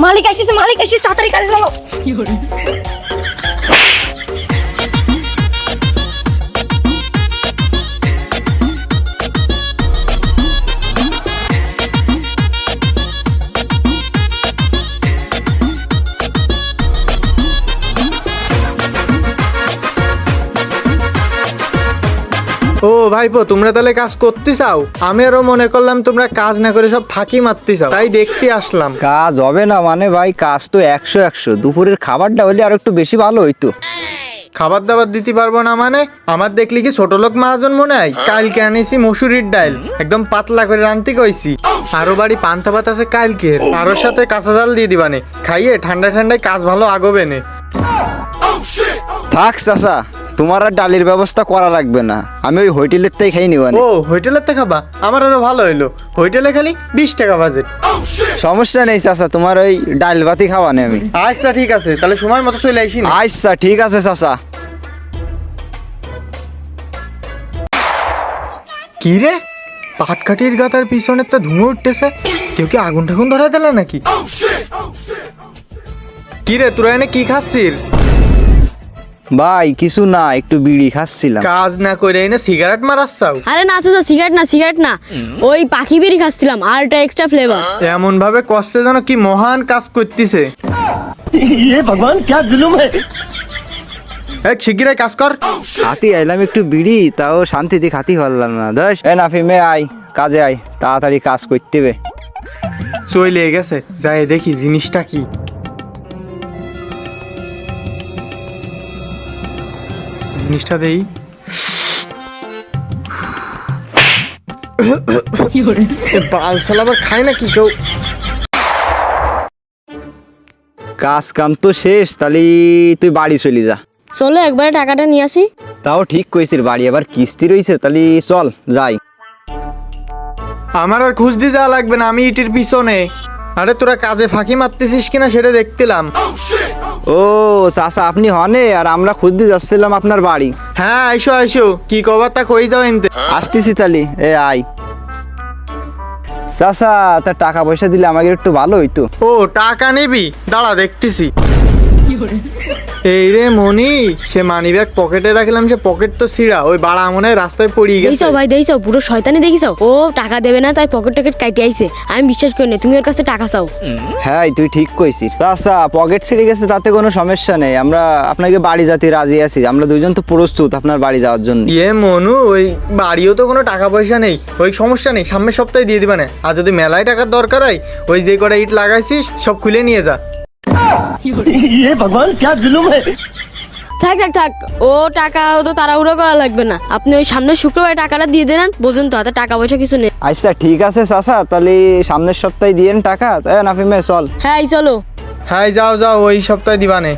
মালিক আসছে, মালিক আসছে, তাড়াতাড়ি কাজে লাগো। ও ভাইপো, তোমরা তাহলে কাজ করতে চাও? আমি আরো মনে করলাম তোমরা কাজ না করে সব ফাঁকি মারতে চাও, তাই দেখতে আসলাম। কাজ হবে না মানে ভাই, কাজ তো 100 দুপুরের খাবারটা হলে আর একটু বেশি ভালো হইতো। খাবার দাবার দিতে পারবো না মানে? আমার দেখলি কি ছোট লোক মহাজন মনে হয়? কালকে আনিছি মসুরির ডাল, একদম পাতলা করে রান্তি কইছি। আরো বাড়ি পান্তা ভাত আছে কালকে, আরোর সাথে কাঁচা জাল দিয়ে দিবানে, খাইয়ে ঠান্ডা ঠান্ডায় কাজ ভালো আগবে নে। থাক চাচা, তোমার আর ডালের ব্যবস্থা করা লাগবে না, আমি ওই হোটেলের থেকে খাই নিবানি। ও হোটেলের থেকে খাবা? আমার আরো ভালো হইলো, হোটেলে খালি 20 টাকা বাজেট। সমস্যা নেই চাচা, তোমার ওই ডাল ভাতই খাওয়ানি আমি। আচ্ছা ঠিক আছে, তাহলে সময় মতো চলে আইসি না। আচ্ছা ঠিক আছে চাচা। কি রে, পাটকাঠির গাতার পিছনে তো ধুঁয়ো উঠতেছে, কেউ কি আগুন ঠাগুন ধরা দিলে নাকি? কি রে, তোরা এনে কি খাচ্ছিস? ভাই কিছু না, একটু বিড়ি খাচ্ছিলাম। কাজ না করে এনে সিগারেট মারাচ্ছাও? আরে না চাচা, সিগারেট না, ওই পাখি বিড়ি খাচ্ছিলাম, আর একটা এক্সট্রা ফ্লেভার। এমন ভাবে কষ্টে যেন কি মহান কাজ করতেছে। ভগবান ক্যা জুলুম হ্যায়। এক শিগগিরই কাজ কর। খাতি আইলাম একটু বিড়ি, তাও শান্তিতে খাতি পারলাম না। দশ এ নাফি মে আয়, কাজে আয়, তাড়াতাড়ি কাজ করতে হবে। চলে গেছে, যাই দেখি জিনিসটা কি। জিনিসটা দেই। বালসাল আবার খায় নাকি কেউ? কাজ কাম তো শেষ, তাহলে তুই বাড়ি চলে যা। চলো একবারে টাকাটা নিয়ে আসি। তাও ঠিক কইছিস, বাড়ি আবার কিস্তি রয়েছে, তাহলে চল যাই। আমার আর খুঁজ দিয়ে যাওয়া লাগবে না, আমি ইটির পিছনে। আরে তোরা কাজে ফাঁকি মারতেছিস কিনা সেটা দেখতেলাম। ও চাচা, আপনি হনে, আর আমরা খুঁজতে যাচ্ছিলাম আপনার বাড়ি। হ্যাঁ আইসো আইসো, কি কবার তা কই যাও এনতে। আসতেছি তাহলে, এ আয়। চাচা, তা টাকা পয়সা দিলে আমাকে একটু ভালো হইতো। ও টাকা নিবি, দাঁড়া দেখতেছি। এই রে মনি, সে মানি ব্যাগ পকেটে রাখলাম, সে পকেট তো ছিঁড়া, ওই বাড়া মনে হয় রাস্তায় পড়িয়ে গেছে। ভাই দেখছো, পুরো শয়তানি দেখিস। ও টাকা দেবে না, তাই পকেট টকেট কাটি আইছে। আমি বিশ্বাস করি না, তুমি ওর কাছে টাকা চাও। হ্যাঁ তুই ঠিক কইছিস চাচা, পকেট ছিঁড়ে গেছে তাতে কোনো সমস্যা নেই, আমরা আপনাকে বাড়ি যেতে রাজি আছি, আমরা দুইজন তো প্রস্তুত আপনার বাড়ি যাওয়ার জন্য। মনু, ওই বাড়িও তো কোনো টাকা পয়সা নেই, ওই সমস্যা নেই, সামনের সপ্তাহে দিয়ে দিবা না। আর যদি মেলায় টাকার দরকার হয়, ওই যে কটা ইট লাগাইছিস সব খুলে নিয়ে যা। ভগবান ক্যা জুলুম হ্যায়। থাক, ও টাকা তো তাড়াহুড়ো করা লাগবে না। আপনি ওই সামনের শুক্রবার টাকাটা দিয়ে দেন, বোঝেন তো, হাতে টাকা পয়সা কিছু নেই। আচ্ছা ঠিক আছে চাচা, তাহলে সামনের সপ্তাহে দিয়েন টাকা। তাই নাফি মে চল। হ্যাঁ চলো। হ্যাঁ যাও যাও, ওই সপ্তাহে দিবানে।